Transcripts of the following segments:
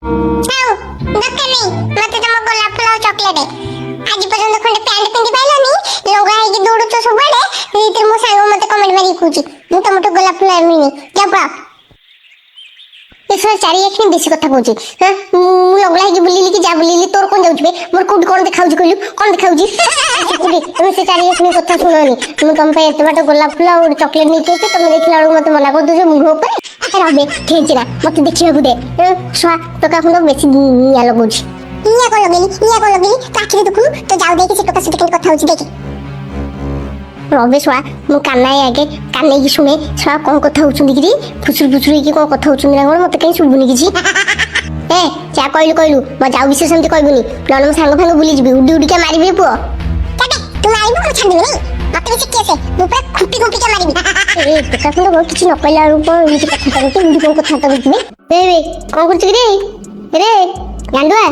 ଆଉ ଦରକାର ନାହିଁ ମତେ ତମ ଗୋଲାପ ଫୁଲ ଆଉ ଚକଲେଟ। ଆଜି ପର୍ଯ୍ୟନ୍ତ ଖଣ୍ଡେ ପ୍ୟାଣ୍ଟ ପିନ୍ଧି ପାଇଲାନି, ଲଙ୍ଗା ହେଇକି ଦୌଡୁଛ ସବୁଆଡେ। ଏଇଥିରେ ମୋ ସାଙ୍ଗ ମତେ କମେଣ୍ଟ ମାରିକି କହୁଛି ମୁଁ ତମଠୁ ଗୋଲାପ ଫୁଲ ଆଣିବିନି। ଯା ପଳା। ଏସବୁ ଚାରି ଆଖି ବେଶୀ କଥା କହୁଛି। ହଁ ମୁଁ ଲଙ୍ଗଳା ହେଇକି ବୁଲିଲି କି ଯା ବୁଲିଲି, ତୋର କଣ ଯାଉଛି ବେ? ମୋର କୋଉଠି କଣ ଦେଖାଉଛି କହିଲୁ? କଣ ଦେଖାଉଛି? ତମେ ସେ ଚାରି ଆଖି କଥା ଶୁଣନି। ମୁଁ ତମ ପାଇଁ ଏତେ ବାଟ ଗୋଲାପ ଫୁଲ ଆଉ ଚକଲେଟ ନେଇକି ଆସିଛି, ତମେ ଦେଖିଲା ବେଳକୁ ମତେ ମନା କରିଦଉଛ ମୁହଁ ଉପରେ। ରବେ ଠିକିନା ମତେ ଦେଖିବାକୁ ଦେ। ଛୁଆ ଟୋକା ଖଣ୍ଡ ବେଶୀ ନିଆଁ ଲଗଉଛି। ନିଆଁ କଣ ଲଗେଇଲି? ନିଆଁ କଣ ଲଗେଇଲି? ତୋ ଆଖିରେ ଦେଖୁନୁ ତ ଯାଉ ଦେଇକି ସେ ଟୋକା ସହିତ କେମିତି କଥା ହଉଛି ଦେଖେ। ରବେ ଛୁଆ ମୁଁ କାନାଏ ଆଗେ କାନେଇକି ଶୁଣେ। ଛୁଆ କଣ କଥା ହଉଛନ୍ତି କିରି? ଫୁସୁରୁ ଫୁସୁରୁ ହେଇକି କଣ କଥା ହଉଛନ୍ତି ନା କଣ? ମତେ କାହିଁ ଶୁଭୁନି କିଛି। ଏ ଯା କହିଲୁ କହିଲୁ, ମୋ ଯାଉ ବିଷୟ ସେମିତି କହିବୁନି, ନହେଲେ ମୋ ସାଙ୍ଗ ଫାଙ୍ଗ ବୁଲିଯିବି, ଉଡି ଉଡିକା ମାରିବି ପୁଅ। ତୁ ମାରିବୁ ମୁଁ ଛାଡ଼ିବିନି, ମତେ ବେଶୀ କେସେ, ମୁଁ ପୁରା ଖୁପି ଖୁପିକା ମାରିବି। ଏ ଟୋକା ଖଣ୍ଡ କିଛି ନ କହିଲା ବେଳକୁ କଣ ଏମିତି କଥାବାର୍ତ୍ତା କରୁଛି, ଏମିତି କଣ କଥାବାର୍ତ୍ତା କରୁଛି? ଏ କଣ କରୁଛୁ କି ରେ ଗାଣ୍ଡୁଆ?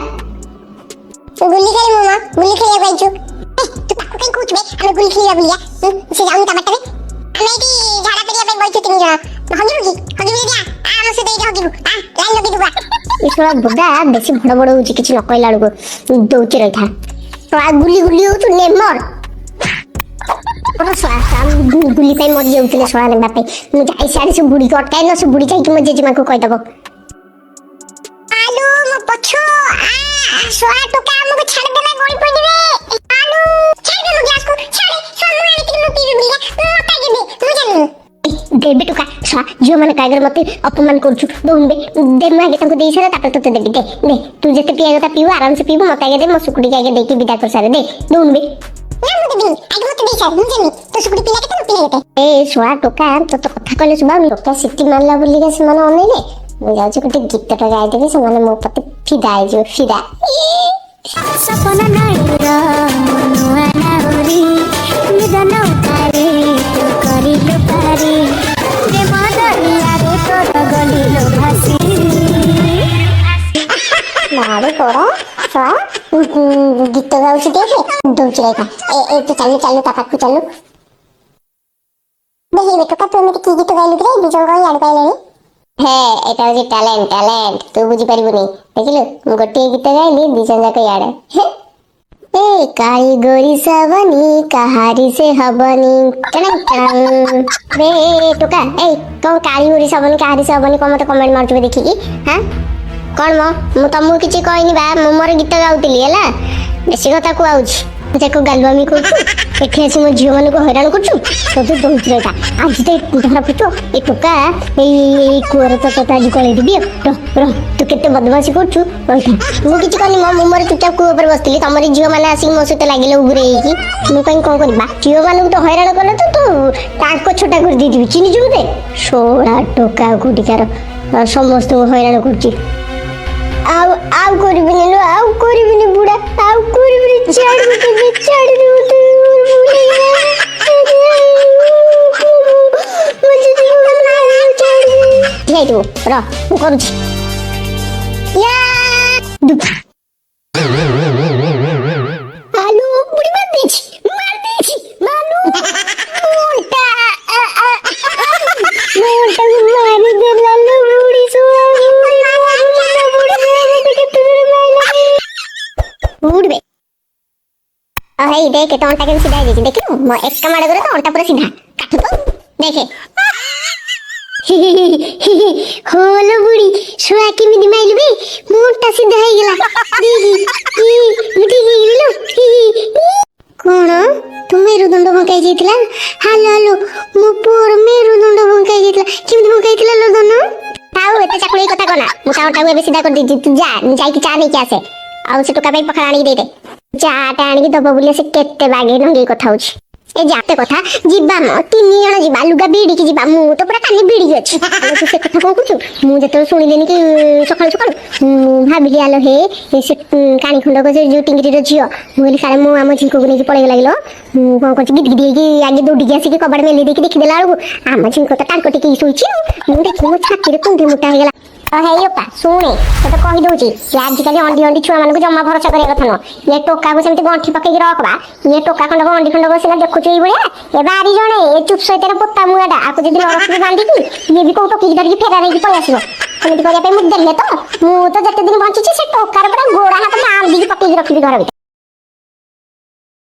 ଗୁଲି ଖେଳିବୁ ମା, ଗୁଲି ଖେଳିବାକୁ ଆଇଛୁ। ତୁ ତାକୁ କାଇଁ କହୁଛୁ ବେ? ଆମେ ଗୁଲି ଖେଳିବା ବୁଲିଆ। ସେ ଯାଉନି ତା ବାଟରେ। ଆମେ ଏଇଠି ଝାଡା କରିବା ପାଇଁ ବଇଛୁ 3 ଜଣ। ହଗିବୁ କି? ହଗିବୁ ଯଦି ଆମ ସହିତ ଏଇଠି ହଗିବୁ। ଲାଇନ୍ ଲଗେଇଦବୁ। ଏ ଶଳା ବୋଦା ବେଶୀ ବଡ ବଡ ହଉଛି, କିଛି ନ କହିଲା ବେଳକୁ ଦଉଚି ରହିଥା। ଗୁଲି ଗୁଲି ହଉଛୁ ନେମର। ଗୁଲି ପାଇଁ ମରି ଯାଉଥିଲେ ଶଳା ନେବା ପାଇଁ। ମୁଁ ଯାଇ ସିଆଡେ ସେ ବୁଢୀକୁ ଅଟକାଇ ନ, ସେ ବୁଢୀ ଯାଇକି ମୋ ଜେଜେମାକୁ କହିଦବ। ଆଲୁ ମୋ ପଛ ଶଳା ଟୋକା ଆମକୁ ଛାଡିଦେଲା, ଗଳି ପଡିବେ। ଆଲୁ ଛାଡି ଦେ ମୋ ଗ୍ୟାସକୁ, ଛାଡେ ଶଳା ମୁଁ ଆଣିଥିଲି ମୁଁ ପିଇବି ବୁଲିକା। ମୁଁ ଅଟାଇ ଦେବି, ମୁଁ ଜାଣିନି। ଦେବେ ଟୋକା ଶଳା ଝିଅ ମାନେ କାଗରେ ମତେ ଅପମାନ କରୁଛୁ। ଦଉନ ବେ, ଦେ ମୁଁ ଆଗେ ତାଙ୍କୁ ଦେଇ ସାରେ ତାପରେ ତତେ ଦେବି। ଦେ ଦେ ତୁ ଯେତେ ପିଇବା କଥା ପିଇବୁ, ଆରାମସେ ପିଇବୁ, ମତେ ଆଗେ ଦେ, ମୋ ସୁକୁଟିକି ଆଗେ ଦେଇକି ବିଦା କରିସାରେ। ଦେ ଦଉନ ବେ। ନା ମୁଁ ଦେବିନି, ଆଗେ ମତେ ଦେଇ ସାରେ, ମୁଁ ଜାଣିନି ତୋ ସୁକୁଟି ପିଲା କେତେ ମୁଁ ପିଲା କେତେ। ଏ ଶଳା ଟୋକା ତୋ କଥା କହିଲେ ଶୁଭାଉନି? ଟୋକା ସିଟି ମାରିଲା ବୁଲିକା ସେମାନେ ଅନେଇଲେ। ମୁଁ ଯାଉଛି ଗୋଟେ ଗୀତଟା ଗାଇଦେବି, ସେମାନେ ମୋ ପ୍ରତି ଫିଦା ହେଇଯିବ, ଫିଦା। ସପନ ନାଇର ନୂଆ ନାଉରୀ ନିଦନ ଉତାରେ ତୁ କରିଲୁ ପାରି ପ୍ରେମ ଦରିଆରେ ତୋର ଗଲିଲୁ ଭାସି। ମାରେ ତୋର ଶଳା ଗୀତ ଗାଉଛି ଦେଖେ, ଦଉଛି ରେଖା। ଏ ତୁ ଚାଲୁ ଚାଲୁ ତା ପାଖକୁ ଚାଲୁ। ଦେଖିବେ ଟୋକା ତୁ ଏମିତି କି ଗୀତ ଗାଇଲୁ କିରେ? 2 ଜଣ ଇଆଡେ ପାଇଲେଣି। ହେ ଏଟା ହଉଛି ଟ୍ୟାଲେଣ୍ଟ, ଟ୍ୟାଲେଣ୍ଟ ତୁ ବୁଝିପାରିବୁନି। ଦେଖିଲୁ ମୁଁ ଗୋଟିଏ ଗୀତ ଗାଇଲି, 2 ଜଣ ଯାକ ଇଆଡେ। ए काली गोरी सवनी कहारी से हबनी रे टोका ए कौन काली गोरी सवनी कहारी से हबनी कौन मत कमेंट मारछु देखि की हां कौन मो तुमको किछि कहनी बा मो मोर गीत गाउतिली हैला बेसी कथा को आउछ देखो गालवामी करछु एठी आसी मो झियो मन को हैरान करछु तो तू दोहित रहता आज ते धरा पिटो ए टोका ए कुआर तो आज कळे दिबी रो तू केते बदमाशी करछु रहता मु किछि कहनी मो मोर चुपचाप कुआ पर बसतिली तमरी झियो माने आसी मो सते लागिले उगरे की मु कहीं कोन करबा झियो माने तो हैरान करले तो तू टाको छोटा कर दी दिबी चिनी जु दे सोरा टोका गुटिकार समस्त हैरान करछि आउ करबिनी लो आउ करबिनी बुढ़ा आउ करबिनी छाड़ दे तू मुझे ठीक है रो मु करूछि या दुख आलू बुढ़ी मार देछि मालू मोटा मारी दे लालू बुढ़ी सुआ उड़बे हे देखे तो अंटा के सीधा है देखियो म एक माड़ करे तो अंटा पूरा सीधा काट तो देखे होलो बुड़ी सुआ के मिदी माइल बे मोटा सीधा है गेला दीदी उठी गेलो कोन तू मेरुदंड भंकाई जेतला हालो हालो मो पोर मेरुदंड भंकाई जेतला किमि भंकाई तिला लो दोनो ताऊ एते चाकुड़ी कथा कोना मु ताऊ ताऊ बे सीधा कर दी तू जा जाई की चा नहीं के आसे आउ से टोका भाई पखा आनी दे दे चाटा आनी दब बोले से केते बागे नंगे कथा होछ ए जाते कथा जिबा म 3 जण जिबा लुगा बीडी की जिबा मु तो पूरा कानी बीडी अछि तू से कथा को कुछु मु जतो सुनि देनी कि सकाळ सकाळ भाबिली आलो हे से कानी खंड को से जो टिंगरी रो झियो मु बोली सारे मु आम झिको को नहीं पळे लागलो कोन कोन गिद गिद की आगे दौड़ी के आसी के कबाड़ मेली देखि देखि देला आलू आम झिको तो टांको टिकी सोइछि मु देखि मो छाती रे कुंडे मुटा हे गेला हे योपा सुने तो कहि दउची आजिकल अंडी अंडी छुआ मानक जम्मा भरोसा करिया कथा न ये टोका को सेमति गंठी पकई रखबा ये टोका खंड अंडी खंड बसिना देखुछु ई बढिया ए बारी जणे ए चुप सहित पोता मुआडा आको जदी न रखबी बांधी की ये भी को टोकी धरि फेरा रे पळि आसीबो सेमति करिया पे मु देले तो मु ତ ଯେତେ ଦିନ ବଞ୍ଚିଛି ସେ ଟୋକାର ପୁରା ଗୋଡା ହାତ ମାଲ ଦେଇକି ପକେଇକି ରଖିବି ଘର ଭିତରେ।